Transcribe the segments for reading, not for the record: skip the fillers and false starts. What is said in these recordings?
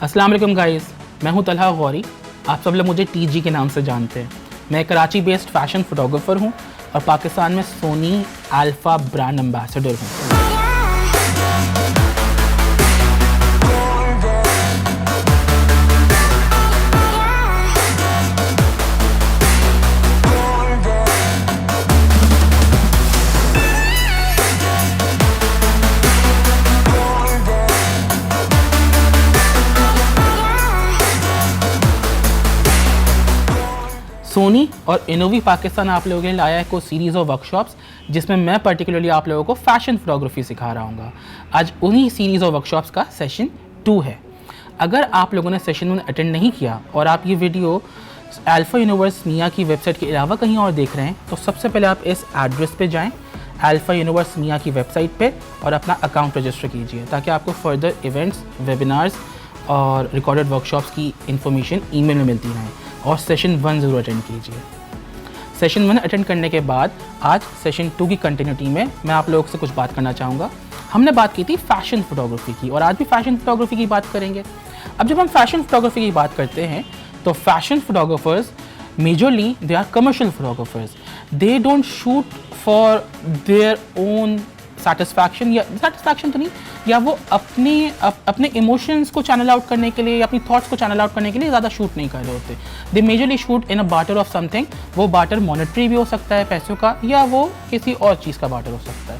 अस्सलाम वालेकुम गाइस, मैं हूं तलहा गौरी। आप सब लोग मुझे टीजी के नाम से जानते हैं। मैं कराची बेस्ड फैशन फोटोग्राफर हूं और पाकिस्तान में सोनी अल्फा ब्रांड एम्बेसडर हूं। सोनी और इनोवी पाकिस्तान आप लोगों के लिए लाया है कोई सीरीज़ ऑफ वर्कशॉप्स जिसमें मैं पर्टिकुलरली आप लोगों को फैशन फोटोग्राफी सिखा रहा हूँ। आज उन्हीं सीरीज़ ऑफ वर्कशॉप्स का सेशन 2 है। अगर आप लोगों ने सेशन 1 अटेंड नहीं किया और आप ये वीडियो अल्फा यूनिवर्स मियाँ की वेबसाइट के अलावा कहीं और देख रहे हैं तो सबसे पहले आप इस एड्रेस पे जाएं, अल्फा यूनिवर्स मियाँ की वेबसाइट पे, और अपना अकाउंट रजिस्टर कीजिए ताकि आपको फर्दर इवेंट्स, वेबिनार्स और रिकॉर्डेड वर्कशॉप्स की इन्फॉर्मेशन ईमेल में मिलती रहें। और सेशन 1 ज़रूर अटेंड कीजिए। सेशन 1 अटेंड करने के बाद आज सेशन 2 की कंटिन्यूटी में मैं आप लोगों से कुछ बात करना चाहूँगा। हमने बात की थी फैशन फोटोग्राफी की और आज भी फैशन फोटोग्राफी की बात करेंगे। अब जब हम फैशन फोटोग्राफी की बात करते हैं तो fashion photographers majorly they are commercial photographers. They don't shoot for their own satisfaction, या सेटिस्फैक्शन तो नहीं, या वो अपने इमोशंस को चैनल आउट करने के लिए या अपनी थॉट्स को चैनल आउट करने के लिए ज़्यादा शूट नहीं कर रहे होते। They majorly shoot in a barter of something. वो बार्टर मॉनेटरी भी हो सकता है, पैसों का, या वो किसी और चीज़ का बार्टर हो सकता है।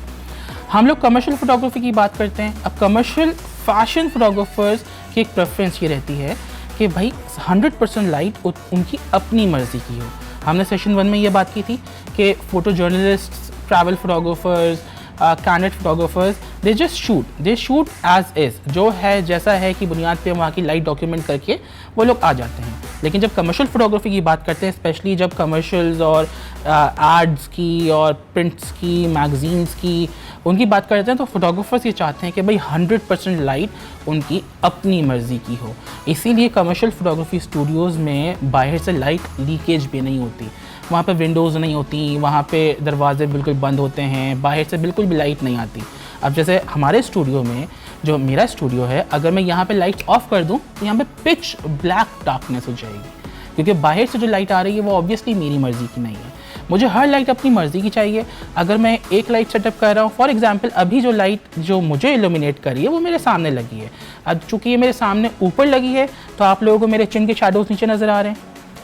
हम लोग कमर्शियल फोटोग्राफी की बात करते हैं। अब कमर्शियल फैशन फोटोग्राफर्स की एक प्रेफरेंस ये रहती है कि भाई 100% लाइट उनकी अपनी मर्ज़ी की हो। हमने सेशन 1 में ये बात की थी कि photo journalist, travel photographers, candid photographers, they shoot as is, जो है जैसा है कि बुनियाद पे वहाँ की लाइट डॉक्यूमेंट करके वो लोग आ जाते हैं। लेकिन जब कमर्शियल फोटोग्राफी की बात करते हैं, स्पेशली जब कमर्शियल्स और एड्स की और प्रिंट्स की, मैगजीन्स की, उनकी बात करते हैं तो फोटोग्राफर्स ये चाहते हैं कि भाई 100% लाइट उनकी अपनी मर्ज़ी की हो। इसीलिए कमर्शियल फोटोग्राफी स्टूडियोज़ में बाहर से लाइट लीकेज भी नहीं होती। वहाँ पे विंडोज़ नहीं होती, वहाँ पे दरवाजे बिल्कुल बंद होते हैं, बाहर से बिल्कुल भी लाइट नहीं आती। अब जैसे हमारे स्टूडियो में, जो मेरा स्टूडियो है, अगर मैं यहाँ पे लाइट्स ऑफ कर दूँ तो यहाँ पे पिच ब्लैक डार्कनेस हो जाएगी, क्योंकि बाहर से जो लाइट आ रही है वो ऑब्वियसली मेरी मर्ज़ी की नहीं है। मुझे हर लाइट अपनी मर्ज़ी की चाहिए। अगर मैं एक लाइट सेटअप कर रहा हूँ, फॉर एग्जांपल अभी जो लाइट जो मुझे इल्यूमिनेट कर रही है वो मेरे सामने लगी है। अब चूँकि ये मेरे सामने ऊपर लगी है तो आप लोगों को मेरे चिन के शैडोज़ नीचे नज़र आ रहे हैं,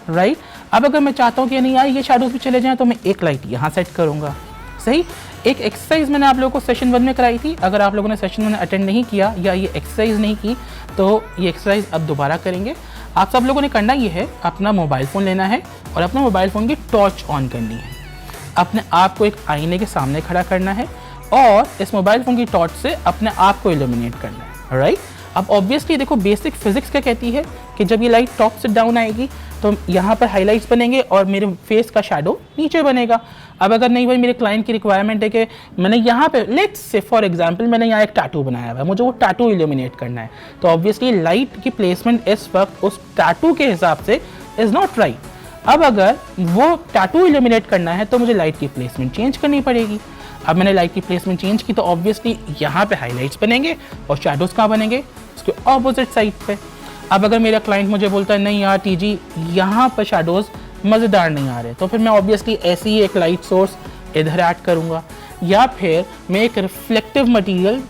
राइट। अब अगर मैं चाहता हूँ कि नहीं यार ये शैडोज़ भी चले जाएँ तो मैं एक लाइट यहाँ सेट करूँगा, सही। एक एक्सरसाइज मैंने आप लोगों को सेशन 1 में कराई थी। अगर आप लोगों ने सेशन 1 अटेंड नहीं किया या ये एक्सरसाइज नहीं की तो ये एक्सरसाइज अब दोबारा करेंगे। आप सब लोगों ने करना ये है, अपना मोबाइल फ़ोन लेना है और अपना मोबाइल फ़ोन की टॉर्च ऑन करनी है। अपने आप को एक आईने के सामने खड़ा करना है और इस मोबाइल फ़ोन की टॉर्च से अपने आप को इल्यूमिनेट करना है, राइट। अब ऑब्वियसली देखो बेसिक फिजिक्स क्या कहती है कि जब ये लाइट टॉप से डाउन आएगी तो यहाँ पर हाइलाइट्स बनेंगे और मेरे फेस का शैडो नीचे बनेगा। अब अगर नहीं भाई मेरे क्लाइंट की रिक्वायरमेंट है कि मैंने यहाँ पे, लेट्स से फॉर एग्जांपल मैंने यहाँ एक टैटू बनाया हुआ है, मुझे वो टैटू इल्यूमिनेट करना है, तो ऑब्वियसली लाइट की प्लेसमेंट इस वक्त उस टैटू के हिसाब से इज़ नॉट राइट। अब अगर वो टैटू इल्यूमिनेट करना है तो मुझे लाइट की प्लेसमेंट चेंज करनी पड़ेगी। अब मैंने लाइट की प्लेसमेंट चेंज की तो ऑब्वियसली यहाँ पे हाइलाइट्स बनेंगे और शैडोज़ कहाँ बनेंगे, उसके ऑपोजिट साइड पे। अब अगर मेरा क्लाइंट मुझे बोलता है नहीं यार टीजी यहाँ पर शैडोज़ मज़ेदार नहीं आ रहे, तो फिर मैं ऑब्वियसली ऐसे ही एक लाइट सोर्स इधर ऐड करूँगा, या फिर मैं एक रिफ्लेक्टिव मटेरियल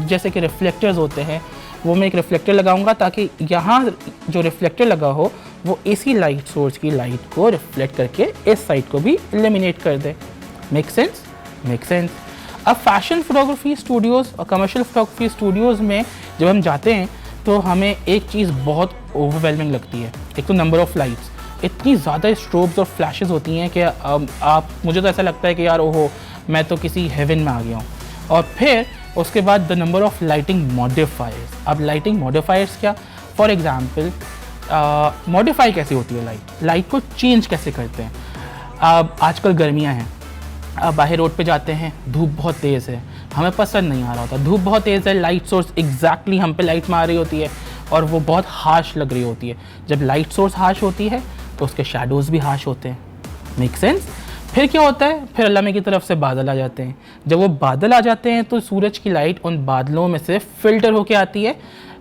जैसे कि रिफ्लेक्टर्स होते हैं वो मैं एक रिफ्लेक्टर लगाऊंगा ताकि यहाँ जो रिफ्लेक्टर लगा हो वो इसी लाइट सोर्स की लाइट को रिफ्लेक्ट करके इस साइड को भी एलिमिनेट कर दे। Make sense? Make sense. अब फैशन फोटोग्राफी स्टूडियोज़ और कमर्शियल फोटोग्राफी स्टूडियोज़ में जब हम जाते हैं तो हमें एक चीज़ बहुत ओवरवेलमिंग लगती है। एक तो नंबर ऑफ़ लाइट्स, इतनी ज़्यादा स्ट्रोब्स और फ्लैशेस होती हैं कि आप मुझे तो ऐसा लगता है कि यार ओहो मैं तो किसी हेवन में आ गया हूँ। और फिर उसके बाद the number of lighting modifiers. अब लाइटिंग मॉडिफायर्स क्या, फॉर एग्जांपल मॉडिफाई कैसे होती है लाइट को चेंज कैसे करते हैं। अब आजकल गर्मियाँ हैं, अब बाहर रोड पे जाते हैं, धूप बहुत तेज़ है, हमें पसंद नहीं आ रहा होता, धूप बहुत तेज़ है, लाइट सोर्स एग्जैक्टली हम पे लाइट मार रही होती है और वो बहुत हार्श लग रही होती है। जब लाइट सोर्स हार्श होती है तो उसके शैडोज़ भी हार्श होते हैं। Make sense? फिर क्या होता है, फिर अल्लाह की तरफ से बादल आ जाते हैं। जब वो बादल आ जाते हैं तो सूरज की लाइट उन बादलों में से फ़िल्टर होके आती है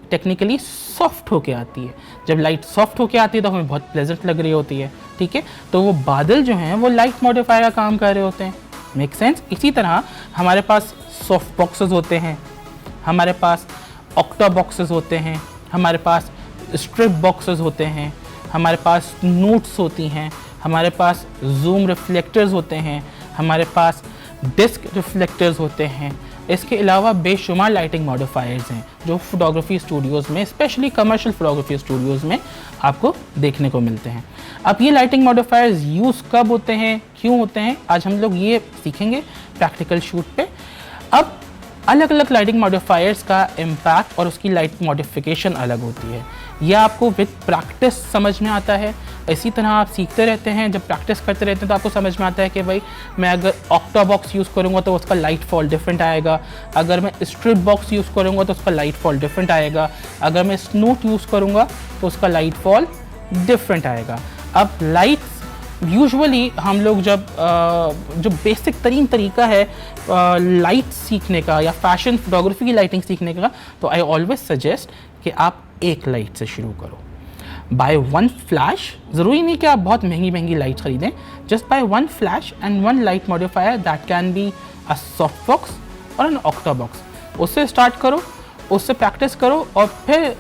टेक्निकली सॉफ्ट होके आती है। जब लाइट सॉफ्ट होके आती है तो हमें बहुत प्लेजेंट लग रही होती है, ठीक है। तो वो बादल जो हैं वो लाइट मॉडिफायर का काम कर रहे होते हैं, मेक सेंस। इसी तरह हमारे पास सॉफ्ट बॉक्सेस होते हैं, हमारे पास ऑक्टा बॉक्सेस होते हैं, हमारे पास स्ट्रिप बॉक्सेस होते हैं, हमारे पास नोट्स होती हैं, हमारे पास जूम रिफ्लेक्टर्स होते हैं, हमारे पास डिस्क रिफ्लेक्टर्स होते हैं। इसके अलावा बेशुमार लाइटिंग मॉडिफायर्स हैं जो फोटोग्राफी स्टूडियोज़ में, स्पेशली कमर्शियल फोटोग्राफी स्टूडियोज़ में आपको देखने को मिलते हैं। अब ये लाइटिंग मॉडिफायर्स यूज़ कब होते हैं, क्यों होते हैं, आज हम लोग ये सीखेंगे प्रैक्टिकल शूट पे। अब अलग अलग लाइटिंग मॉडिफायर्स का इम्पैक्ट और उसकी लाइट मॉडिफिकेशन अलग होती है। यह आपको विद प्रैक्टिस समझ में आता है। इसी तरह आप सीखते रहते हैं, जब प्रैक्टिस करते रहते हैं तो आपको समझ में आता है कि भाई मैं अगर ऑक्टा बॉक्स यूज़ करूँगा तो उसका लाइट फॉल डिफरेंट आएगा, अगर मैं स्ट्रिप बॉक्स यूज़ करूँगा तो उसका लाइट फॉल डिफरेंट आएगा, अगर मैं स्नोट यूज़ करूँगा तो उसका लाइट फॉल डिफरेंट आएगा। अब लाइट्स यूजुअली हम लोग जब जो बेसिक तरीन तरीका है लाइट सीखने का या फैशन फोटोग्राफी की लाइटिंग सीखने का, तो आई ऑलवेज सजेस्ट कि आप एक लाइट से शुरू करो। बाय वन फ्लैश, ज़रूरी नहीं कि आप बहुत महंगी महंगी लाइट खरीदें, just by one flash and one light modifier that can be a soft box और एन ऑक्टा बॉक्स। उससे स्टार्ट करो, उससे प्रैक्टिस करो और फिर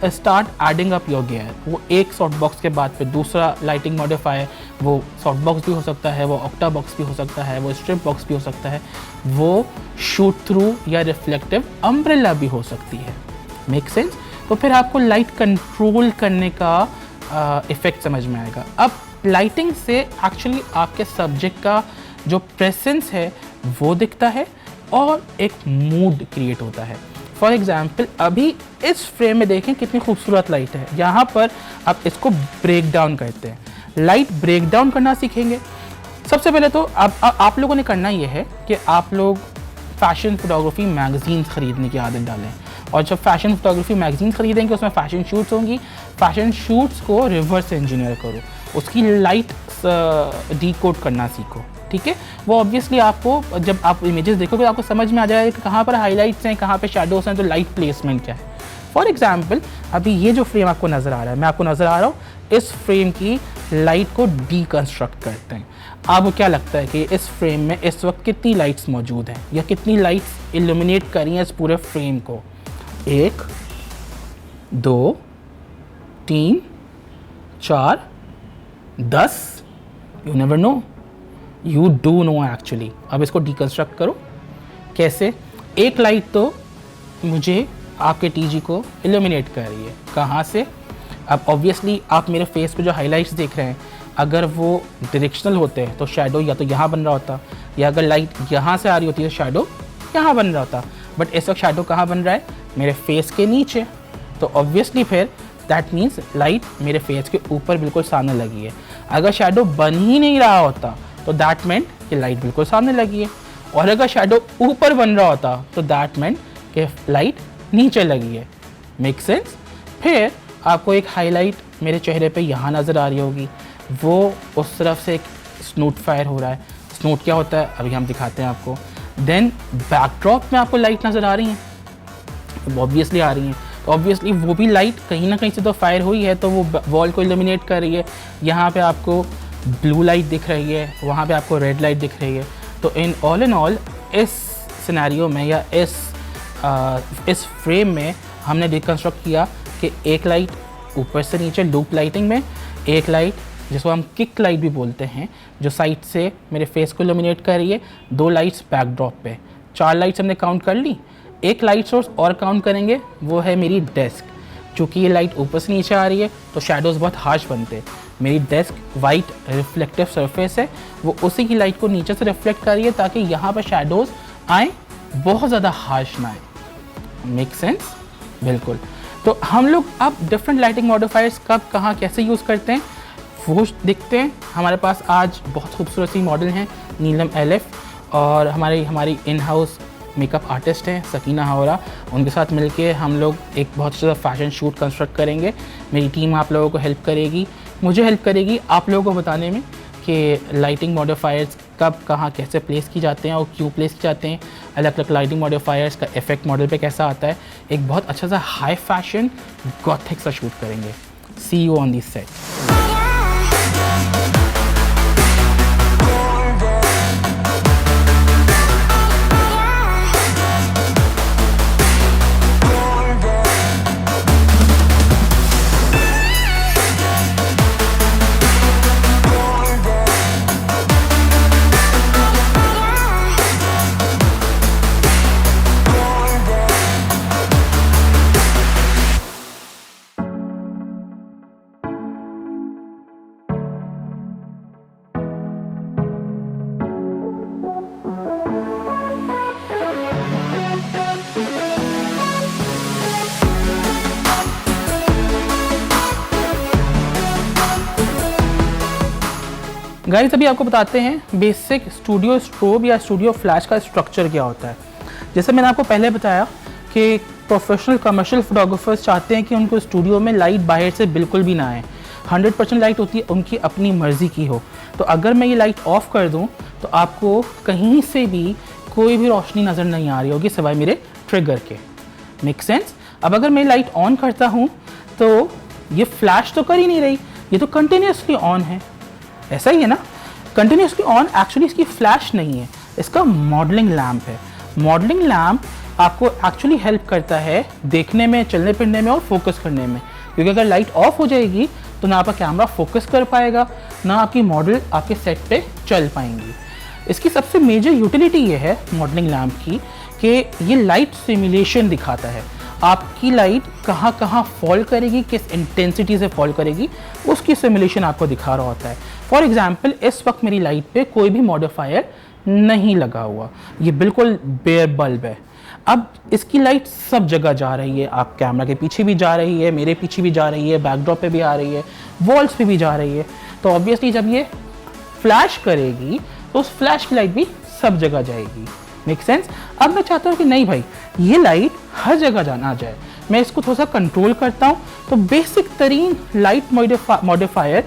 start adding up your gear. वो एक सॉफ्ट बॉक्स के बाद फिर दूसरा लाइटिंग मॉडिफायर, वो सॉफ्ट बॉक्स भी हो सकता है, वो ऑक्टा बॉक्स भी हो सकता है, वो स्ट्रिप बॉक्स भी हो सकता है, वो शूट थ्रू या रिफ्लेक्टिव अम्ब्रेला भी हो सकती है, मेक सेंस। तो फिर आपको लाइट कंट्रोल करने का इफ़ेक्ट समझ में आएगा। अब लाइटिंग से एक्चुअली आपके सब्जेक्ट का जो प्रेजेंस है वो दिखता है और एक मूड क्रिएट होता है। फॉर एग्जाम्पल अभी इस फ्रेम में देखें कितनी खूबसूरत लाइट है। यहाँ पर आप इसको ब्रेक डाउन करते हैं, लाइट ब्रेक डाउन करना सीखेंगे। सबसे पहले तो आप लोगों ने करना ये है कि आप लोग फैशन फोटोग्राफी मैगजीन्स खरीदने की आदत डालें, और जब फैशन फोटोग्राफी मैगजीन खरीदेंगे उसमें फ़ैशन शूट्स होंगी, फ़ैशन शूट्स को रिवर्स इंजीनियर करो, उसकी लाइट डीकोड करना सीखो, ठीक है। वो ऑब्वियसली आपको जब आप इमेजेस देखोगे आपको समझ में आ जाएगा कि कहाँ पर हाईलाइट्स हैं, कहाँ पे शैडोज़ हैं, तो लाइट प्लेसमेंट क्या है। फॉर एग्जांपल अभी ये जो फ्रेम आपको नज़र आ रहा है, मैं आपको नज़र आ रहा हूँ, इस फ्रेम की लाइट को डीकंस्ट्रक्ट करते हैं। आपको क्या लगता है कि इस फ्रेम में इस वक्त कितनी लाइट्स मौजूद हैं या कितनी लाइट्स इल्यूमिनेट करी हैं इस पूरे फ्रेम को? 1 2 3 4 10, you never know, you do know actually. अब इसको डीकंस्ट्रक्ट करो। कैसे? एक लाइट तो मुझे आपके टीजी को इल्यूमिनेट कर रही है, कहाँ से? अब ऑब्वियसली आप मेरे फेस पे जो हाइलाइट्स देख रहे हैं, अगर वो डायरेक्शनल होते हैं तो शैडो या तो यहाँ बन रहा होता, या अगर लाइट यहाँ से आ रही होती है तो शैडो यहाँ बन रहा होता। बट इस वक्त शैडो कहाँ बन रहा है? मेरे फेस के नीचे। तो ऑब्वियसली फिर दैट मीन्स लाइट मेरे फेस के ऊपर बिल्कुल सामने लगी है। अगर शैडो बन ही नहीं रहा होता तो दैट मेंट कि लाइट बिल्कुल सामने लगी है, और अगर शैडो ऊपर बन रहा होता तो दैट मेंट कि लाइट नीचे लगी है, मेक सेंस। फिर आपको एक हाईलाइट मेरे चेहरे पे यहाँ नज़र आ रही होगी, वो उस तरफ से एक स्नूट फायर हो रहा है। स्नूट क्या होता है अभी हम दिखाते हैं आपको। देन बैकड्रॉप में आपको लाइट नज़र आ रही हैं, ऑब्वियसली आ रही हैं, तो ऑब्वियसली वो भी लाइट कहीं ना कहीं से तो फायर हुई है, तो वो वॉल को इल्यूमिनेट कर रही है। यहाँ पे आपको ब्लू लाइट दिख रही है, वहाँ पे आपको रेड लाइट दिख रही है। तो इन ऑल इस सिनेरियो में या इस फ्रेम में हमने डिकंस्ट्रक्ट किया कि एक लाइट ऊपर से नीचे लूप लाइटिंग में, एक लाइट जिसको हम किक लाइट भी बोलते हैं जो साइड से मेरे फेस को इल्यूमिनेट कर रही है, 2 लाइट्स बैकड्रॉप पे। 4 लाइट्स हमने काउंट कर ली। एक लाइट सोर्स और काउंट करेंगे, वो है मेरी डेस्क। चूँकि ये लाइट ऊपर से नीचे आ रही है तो शैडोज़ बहुत हार्श बनते हैं। मेरी डेस्क वाइट रिफ्लेक्टिव सरफेस है, वो उसी की लाइट को नीचे से रिफ्लेक्ट कर रही है ताकि यहाँ पर शैडोज़ आए, बहुत ज़्यादा हार्श ना आए, मेक सेंस? बिल्कुल। तो हम लोग अब डिफरेंट लाइटिंग मॉडिफायर्स कब कहाँ कैसे यूज़ करते हैं वो देखते हैं। हमारे पास आज बहुत खूबसूरत सी मॉडल हैं नीलम LF, और हमारी इन हाउस मेकअप आर्टिस्ट हैं सकीना हावरा। उनके साथ मिलके हम लोग एक बहुत अच्छा फैशन शूट कंस्ट्रक्ट करेंगे। मेरी टीम आप लोगों को हेल्प करेगी, मुझे हेल्प करेगी आप लोगों को बताने में कि लाइटिंग मॉडिफायर्स कब कहाँ कैसे प्लेस की जाते हैं और क्यों प्लेस की जाते हैं, अलग अलग लाइटिंग मॉडिफायर्स का इफेक्ट मॉडल पे कैसा आता है, एक बहुत अच्छा सा हाई फैशन गॉथिक सा शूट करेंगे। See you on this set. Guys अभी आपको बताते हैं बेसिक स्टूडियो स्ट्रोब या स्टूडियो फ्लैश का स्ट्रक्चर क्या होता है। जैसे मैंने आपको पहले बताया कि प्रोफेशनल कमर्शियल फोटोग्राफर्स चाहते हैं कि उनको स्टूडियो में लाइट बाहर से बिल्कुल भी ना आए, 100% लाइट होती है उनकी अपनी मर्ज़ी की हो। तो अगर मैं ये लाइट ऑफ़ कर दूँ तो आपको कहीं से भी कोई भी रोशनी नज़र नहीं आ रही होगी सिवाय मेरे ट्रिगर के। Make sense? अब अगर मैं लाइट ऑन करता हूँ तो ये फ्लैश तो कर ही नहीं रही, ये तो कंटिन्यूसली ऑन है, ऐसा ही है ना। कंटिन्यूसली ऑन एक्चुअली इसकी फ्लैश नहीं है, इसका मॉडलिंग लैम्प है। मॉडलिंग लैम्प आपको एक्चुअली हेल्प करता है देखने में, चलने फिरने में और फोकस करने में, क्योंकि अगर लाइट ऑफ हो जाएगी तो ना आपका कैमरा फोकस कर पाएगा, ना आपकी मॉडल आपके सेट पे चल पाएंगी। इसकी सबसे मेजर यूटिलिटी ये है मॉडलिंग लैम्प की कि ये लाइट सिमुलेशन दिखाता है, आपकी लाइट कहाँ कहाँ फॉल करेगी, किस इंटेंसिटी से फॉल करेगी, उसकी सिमुलेशन आपको दिखा रहा होता है। फॉर एग्जाम्पल इस वक्त मेरी लाइट पे कोई भी मॉडिफायर नहीं लगा हुआ, ये बिल्कुल बेयर बल्ब है। अब इसकी लाइट सब जगह जा रही है, आप कैमरा के पीछे भी जा रही है, मेरे पीछे भी जा रही है, बैकड्रॉप पे भी आ रही है, वॉल्स पे भी जा रही है। तो ऑब्वियसली जब ये फ्लैश करेगी तो उस फ्लैश की लाइट भी सब जगह जाएगी। Make sense? अब मैं चाहता हूँ कि नहीं भाई ये लाइट हर जगह जाना जाए, मैं इसको थोड़ा सा कंट्रोल करता हूँ। तो बेसिक तरीन लाइट मॉडिफायर,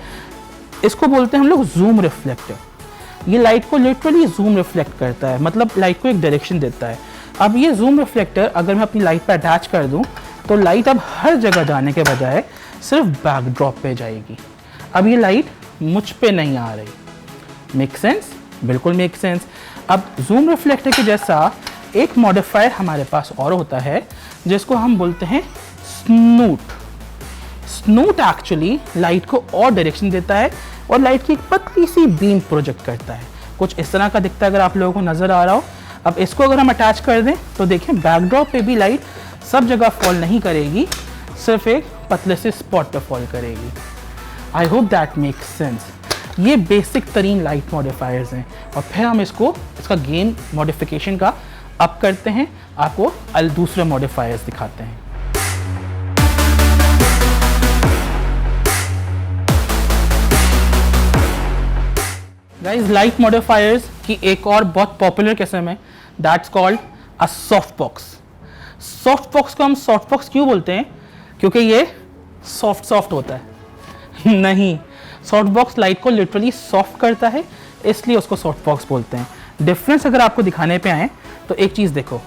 इसको बोलते हैं हम लोग जूम रिफ्लेक्टर। ये लाइट को लिटरली जूम रिफ्लेक्ट करता है, मतलब लाइट को एक डायरेक्शन देता है। अब ये जूम रिफ्लेक्टर अगर मैं अपनी लाइट पर अटैच कर दूं तो लाइट अब हर जगह जाने के बजाय सिर्फ बैकड्रॉप पे जाएगी। अब ये लाइट मुझ पे नहीं आ रही। Make sense? बिल्कुल मेक सेंस। अब जूम रिफ्लेक्टर के जैसा एक मॉडिफायर हमारे पास और होता है जिसको हम बोलते हैं स्नूट। स्नूट एक्चुअली लाइट को और डायरेक्शन देता है और लाइट की एक पतली सी बीम प्रोजेक्ट करता है। कुछ इस तरह का दिखता है अगर आप लोगों को नज़र आ रहा हो। अब इसको अगर हम अटैच कर दें तो देखें बैकड्रॉप पे भी लाइट सब जगह फॉल नहीं करेगी, सिर्फ एक पतले से स्पॉट पे फॉल करेगी। I hope that makes sense. ये बेसिक तरीन लाइट मॉडिफायर्स हैं और फिर हम इसका गेम मॉडिफिकेशन का अप करते हैं, आपको दूसरे मॉडिफायर्स दिखाते हैं। गाइस लाइट मॉडिफायर्स की एक और बहुत पॉपुलर किस्म है, that's called a soft box. Soft box को हम सॉफ्ट बॉक्स क्यों बोलते हैं? क्योंकि ये सॉफ्ट होता है। नहीं, सॉफ्ट बॉक्स लाइट को लिटरली सॉफ्ट करता है, इसलिए उसको सॉफ्ट बॉक्स बोलते हैं। डिफरेंस अगर आपको दिखाने पे आए तो एक चीज़ देखो,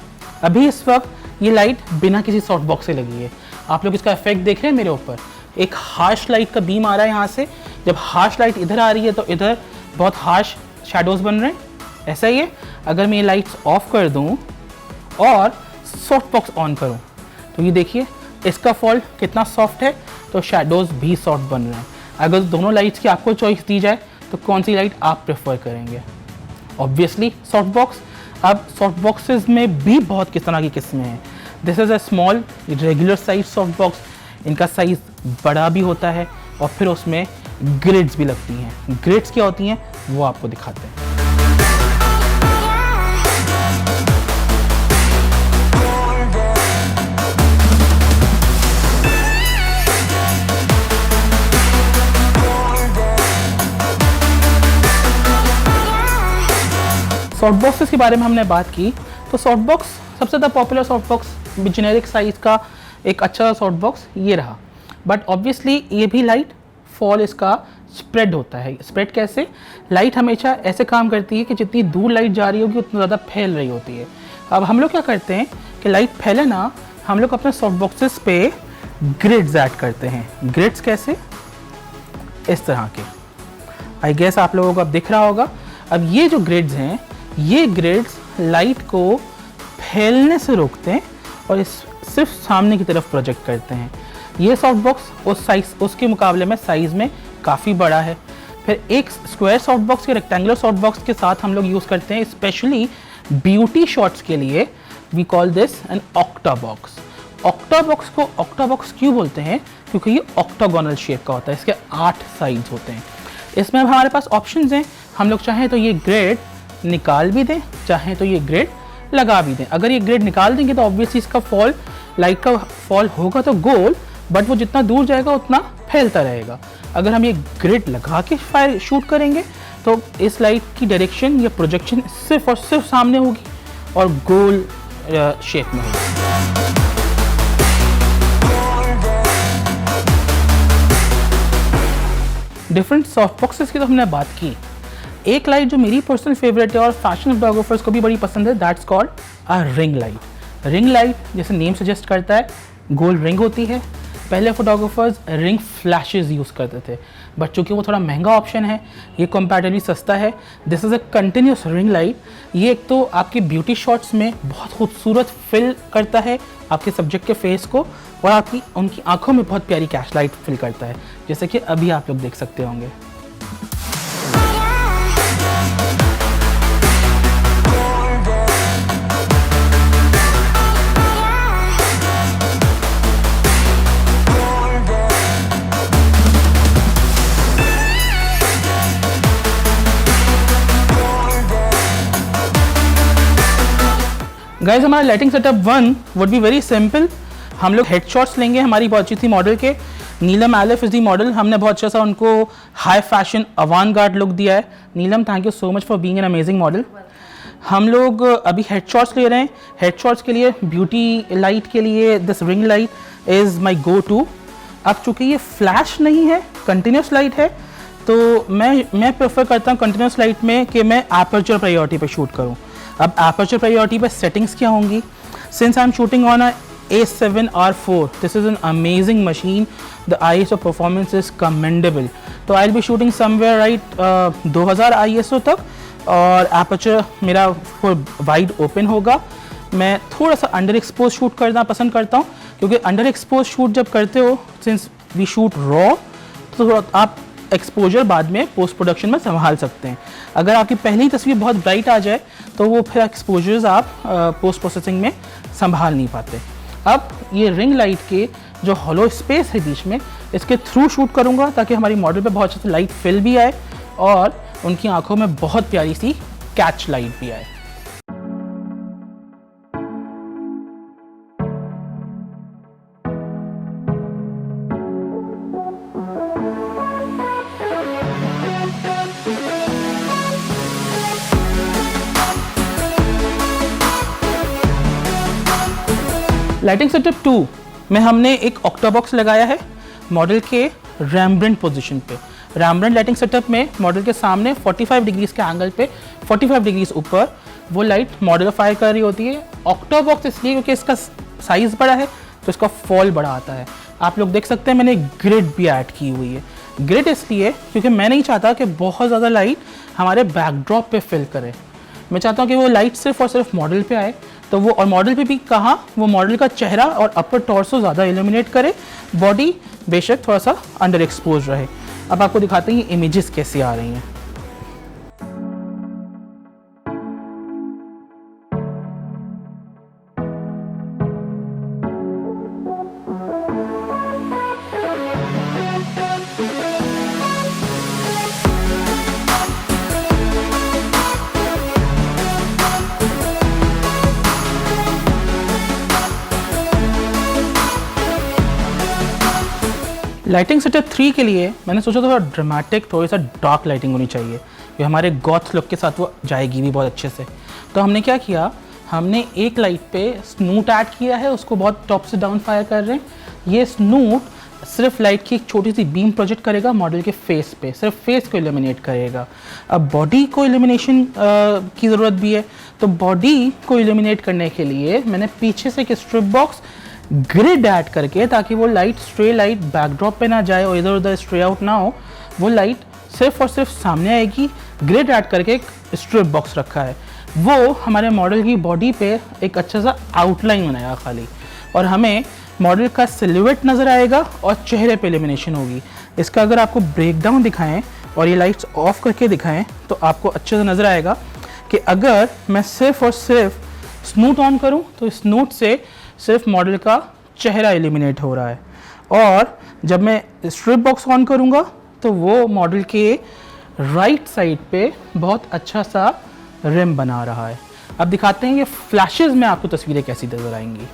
अभी इस वक्त ये लाइट बिना किसी सॉफ्ट बॉक्स से लगी है। आप लोग इसका इफेक्ट देख रहे हैं मेरे ऊपर, एक हार्श लाइट का बीम आ रहा है यहाँ से। जब हार्श लाइट इधर आ रही है तो इधर बहुत हार्श शैडोज बन रहे हैं, ऐसा ही है। अगर मैं ये लाइट्स ऑफ कर दूं और सॉफ्ट बॉक्स ऑन करूं तो ये देखिए इसका फॉल कितना सॉफ्ट है, तो शैडोज भी सॉफ्ट बन रहे हैं। अगर दोनों लाइट्स की आपको चॉइस दी जाए तो कौन सी लाइट आप प्रेफर करेंगे? Obviously soft box. अब सॉफ्ट बॉक्सेस में भी बहुत किस तरह की किस्में हैं। This is a small regular size soft box, इनका साइज़ बड़ा भी होता है और फिर उसमें ग्रिड्स भी लगती हैं। ग्रिड्स क्या होती हैं वो आपको दिखाते हैं। सॉफ्ट बॉक्सेस के बारे में हमने बात की, तो सॉफ्ट बॉक्स सबसे ज़्यादा popular soft box generic size का एक अच्छा सॉफ्ट बॉक्स ये रहा। बट ऑब्वियसली ये भी लाइट फॉल इसका स्प्रेड होता है। स्प्रेड कैसे? लाइट हमेशा ऐसे काम करती है कि जितनी दूर लाइट जा रही होगी उतना ज़्यादा फैल रही होती है। अब हम लोग क्या करते हैं कि लाइट फैले ना, हम लोग अपने सॉफ्ट बॉक्सेस पे ग्रिड्स ऐड करते हैं। ग्रिड्स कैसे? इस तरह के। आई गेस आप लोगों को अब दिख रहा होगा। अब ये जो ग्रिड्स हैं, ये ग्रिड्स लाइट को फैलने से रोकते हैं और सिर्फ सामने की तरफ प्रोजेक्ट करते हैं। ये सॉफ्ट बॉक्स उसके मुकाबले में साइज़ में काफ़ी बड़ा है। फिर एक स्क्वायर सॉफ्ट बॉक्स या रेक्टेंगुलर सॉफ्ट बॉक्स के साथ हम लोग यूज़ करते हैं स्पेशली ब्यूटी शॉट्स के लिए। We call this an octabox. Octabox को ऑक्टा बॉक्स क्यों बोलते हैं? क्योंकि ये ऑक्टागोनल शेप का होता है, इसके 8 साइड्स होते हैं। इसमें हमारे पास ऑप्शंस हैं, हम लोग चाहें तो ये ग्रिड निकाल भी दें, चाहें तो ये ग्रिड लगा भी दें। अगर ये ग्रिड निकाल देंगे तो ऑब्वियसली इसका फॉल, लाइट का फॉल होगा तो गोल, बट वो जितना दूर जाएगा उतना फैलता रहेगा। अगर हम ये ग्रिड लगा के फायर शूट करेंगे तो इस लाइट की डायरेक्शन या प्रोजेक्शन सिर्फ और सिर्फ सामने होगी और गोल शेप में होगी। डिफरेंट सॉफ्ट बॉक्सेस की तो हमने बात की। एक लाइट जो मेरी पर्सनल फेवरेट है और फैशन फोटोग्राफर्स को भी बड़ी पसंद है, that's called a ring light. Ring light जैसे नेम सजेस्ट करता है, गोल रिंग होती है। पहले फोटोग्राफर्स रिंग फ्लैशेस यूज़ करते थे, बट चूँकि वो थोड़ा महंगा ऑप्शन है, ये कंपैरेटिवली सस्ता है। This is a continuous ring light. ये एक तो आपकी ब्यूटी शॉट्स में बहुत खूबसूरत फिल करता है आपके सब्जेक्ट के फेस को, और आपकी उनकी आंखों में बहुत प्यारी कैश लाइट फिल करता है, जैसे कि अभी आप लोग देख सकते होंगे। गाइज हमारा lighting setup 1 would be very simple. हम लोग हेड शॉट्स लेंगे हमारी बहुत अच्छी थी मॉडल के। नीलम एलिफ इज़ दी मॉडल। हमने बहुत अच्छा सा उनको हाई फैशन अवांगार्ड लुक दिया है। Neelam, thank you so much for being an amazing model. हम लोग अभी हेड शॉट्स ले रहे हैं। हेड शॉट्स के लिए ब्यूटी लाइट के लिए this ring light is my go to. अब चूँकि ये फ्लैश नहीं है, कंटिन्यूस लाइट है, तो मैं प्रेफर करता हूँ कंटिन्यूस लाइट में कि मैं एपर्चर प्रायोरिटी पे शूट करूँ। अब एपर्चर प्रायोरिटी पे सेटिंग्स क्या होंगी? Since I am shooting on a A7R4, this is an amazing machine. The ISO performance is commendable. तो I'll be shooting somewhere right 2000 ISO तक, और एपर्चर मेरा वाइड ओपन होगा। मैं थोड़ा सा अंडर एक्सपोज शूट करना पसंद करता हूँ, क्योंकि अंडर एक्सपोज शूट जब करते हो, सिंस वी शूट रॉ, तो आप एक्सपोजर बाद में पोस्ट प्रोडक्शन में संभाल सकते हैं। अगर आपकी पहली तस्वीर बहुत ब्राइट आ जाए तो वो फिर एक्सपोजर्स आप पोस्ट प्रोसेसिंग में संभाल नहीं पाते। अब ये रिंग लाइट के जो हॉलो स्पेस है बीच में, इसके थ्रू शूट करूँगा ताकि हमारी मॉडल पे बहुत अच्छे से लाइट फिल भी आए और उनकी आंखों में बहुत प्यारी सी कैच लाइट भी आए। लाइटिंग सेटअप 2 में हमने एक ऑक्टा बॉक्स लगाया है मॉडल के रैम्ब्रेंट पोजीशन पे। रैम्ब्रेंट लाइटिंग सेटअप में मॉडल के सामने 45 डिग्रीज के एंगल पे 45 डिग्रीज ऊपर वो लाइट मॉडल फायर कर रही होती है। ऑक्टा बॉक्स इसलिए क्योंकि इसका साइज़ बड़ा है तो इसका फॉल बड़ा आता है। आप लोग देख सकते हैं मैंने ग्रिड भी ऐड की हुई है। ग्रिड इसलिए क्योंकि मैं नहीं चाहता कि बहुत ज़्यादा लाइट हमारे बैकड्रॉप पे फिल करे। मैं चाहता हूँ कि वो लाइट सिर्फ और सिर्फ मॉडल पे आए, तो वो और मॉडल पे भी कहाँ, वो मॉडल का चेहरा और अपर टॉर्सो ज़्यादा इल्यूमिनेट करे, बॉडी बेशक थोड़ा सा अंडर एक्सपोज रहे। अब आपको दिखाते हैं ये इमेजेस कैसे आ रही हैं। लाइटिंग सेटअप 3 के लिए मैंने सोचा थोड़ा ड्रामेटिक, थोड़ी सा डार्क लाइटिंग होनी चाहिए, जो हमारे गॉथ लुक के साथ वो जाएगी भी बहुत अच्छे से। तो हमने क्या किया, हमने एक लाइट पे स्नूट ऐड किया है, उसको बहुत टॉप से डाउन फायर कर रहे हैं। ये स्नूट सिर्फ लाइट की एक छोटी सी बीम प्रोजेक्ट करेगा मॉडल के फेस पे, सिर्फ फेस को इल्यूमिनेट करेगा। अब बॉडी को इल्यूमिनेशन की ज़रूरत भी है, तो बॉडी को इल्यूमिनेट करने के लिए मैंने पीछे से एक स्ट्रिप बॉक्स ग्रिड ऐड करके, ताकि वो लाइट स्ट्रे लाइट बैकड्रॉप पे ना जाए और इधर उधर स्ट्रे आउट ना हो, वो लाइट सिर्फ और सिर्फ सामने आएगी। ग्रिड ऐड करके एक स्ट्रिप बॉक्स रखा है, वो हमारे मॉडल की बॉडी पे एक अच्छा सा आउटलाइन बनाएगा खाली, और हमें मॉडल का सिलुएट नज़र आएगा और चेहरे पे इल्यूमिनेशन होगी। इसका अगर आपको ब्रेकडाउन दिखाएं और ये लाइट्स ऑफ करके दिखाएं तो आपको अच्छे से नज़र आएगा कि अगर मैं सिर्फ और सिर्फ स्नूट ऑन करूं तो स्नूट से सिर्फ मॉडल का चेहरा इल्यूमिनेट हो रहा है, और जब मैं स्ट्रिप बॉक्स ऑन करूंगा तो वो मॉडल के राइट साइड पे बहुत अच्छा सा रिम बना रहा है। अब दिखाते हैं ये फ्लैशेस में आपको तस्वीरें कैसी नजर आएंगी।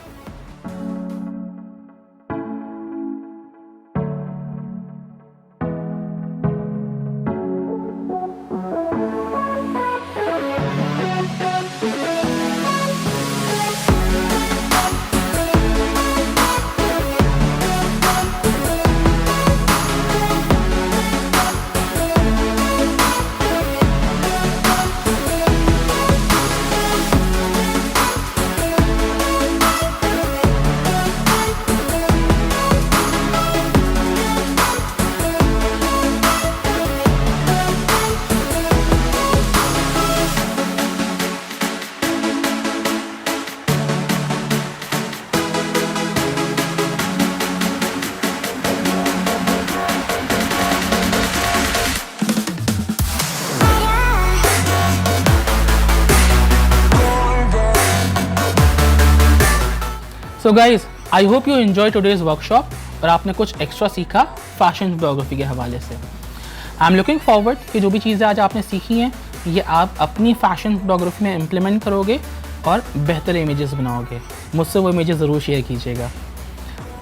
So guys, I hope you enjoy today's workshop और आपने कुछ एक्स्ट्रा सीखा फैशन फोटोग्राफी के हवाले से। आई एम लुकिंग फॉरवर्ड कि जो भी चीज़ें आज आपने सीखी हैं ये आप अपनी फैशन फोटोग्राफी में इम्प्लीमेंट करोगे और बेहतर इमेजेस बनाओगे। मुझसे वो इमेजेस ज़रूर शेयर कीजिएगा।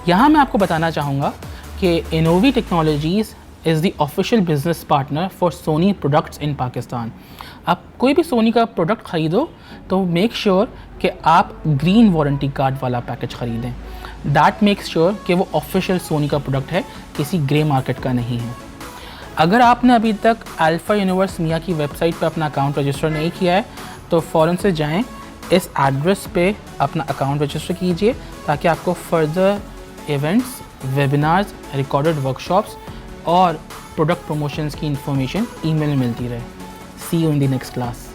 यहाँ मैं आपको बताना चाहूँगा कि Innovi Technologies is the official business partner for Sony products in Pakistan. आप कोई भी सोनी का प्रोडक्ट ख़रीदो तो मेक श्योर कि आप ग्रीन वारंटी कार्ड वाला पैकेज ख़रीदें। दैट मेक्स श्योर कि वो ऑफिशियल सोनी का प्रोडक्ट है, किसी ग्रे मार्केट का नहीं है। अगर आपने अभी तक अल्फ़ा यूनिवर्स मियाँ की वेबसाइट पर अपना अकाउंट रजिस्टर नहीं किया है तो फ़ौरन से जाएं, इस एड्रेस पे अपना अकाउंट रजिस्टर कीजिए ताकि आपको further events, webinars, recorded workshops और प्रोडक्ट प्रमोशंस की इंफॉर्मेशन ईमेल में मिलती रहे। See you in the next class.